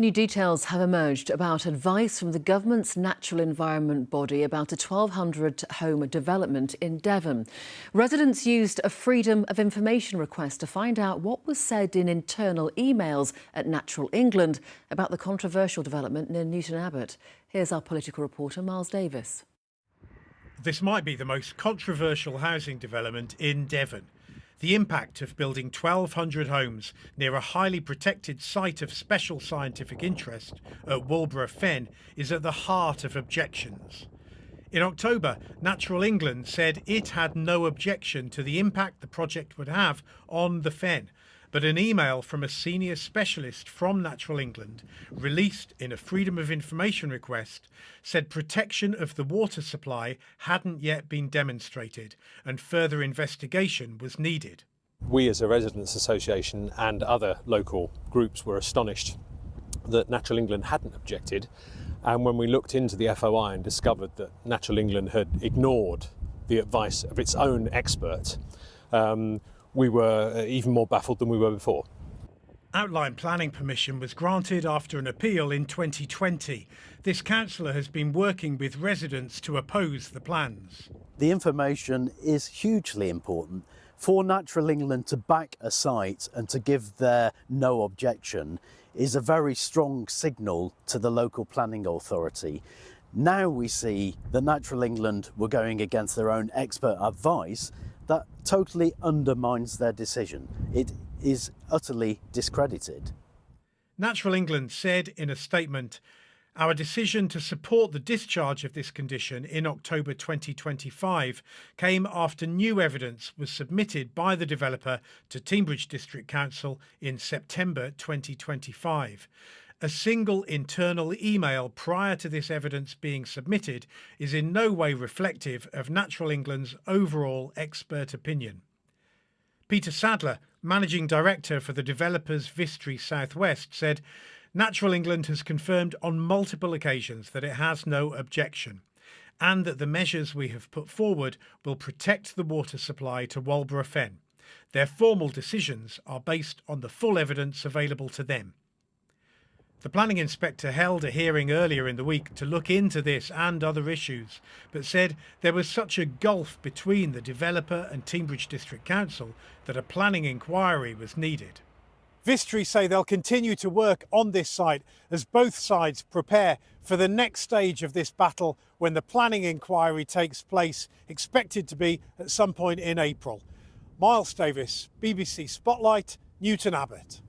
New details have emerged about advice from the government's natural environment body about a 1,200-home development in Devon. Residents used a Freedom of Information request to find out what was said in internal emails at Natural England about the controversial development near Newton Abbot. Here's our political reporter, Miles Davis. This might be the most controversial housing development in Devon. The impact of building 1,200 homes near a highly protected site of special scientific interest at Walborough Fen is at the heart of objections. In October, Natural England said it had no objection to the impact the project would have on the Fen, but an email from a senior specialist from Natural England, released in a Freedom of Information request, said protection of the water supply hadn't yet been demonstrated and further investigation was needed. We as a residents' association and other local groups were astonished that Natural England hadn't objected, and when we looked into the FOI and discovered that Natural England had ignored the advice of its own expert, we were even more baffled than we were before. Outline planning permission was granted after an appeal in 2020. This councillor has been working with residents to oppose the plans. The information is hugely important. For Natural England to back a site and to give their no objection is a very strong signal to the local planning authority. Now we see that Natural England were going against their own expert advice. That totally undermines their decision. It is utterly discredited. Natural England said in a statement, "Our decision to support the discharge of this condition in October 2025 came after new evidence was submitted by the developer to Teignbridge District Council in September 2025. A single internal email prior to this evidence being submitted is in no way reflective of Natural England's overall expert opinion." Peter Sadler, Managing Director for the developers Vistry Southwest, said, "Natural England has confirmed on multiple occasions that it has no objection and that the measures we have put forward will protect the water supply to Walborough Fen. Their formal decisions are based on the full evidence available to them." The planning inspector held a hearing earlier in the week to look into this and other issues, but said there was such a gulf between the developer and Teignbridge District Council that a planning inquiry was needed. Vistry say they'll continue to work on this site as both sides prepare for the next stage of this battle when the planning inquiry takes place, expected to be at some point in April. Miles Davis, BBC Spotlight, Newton Abbot.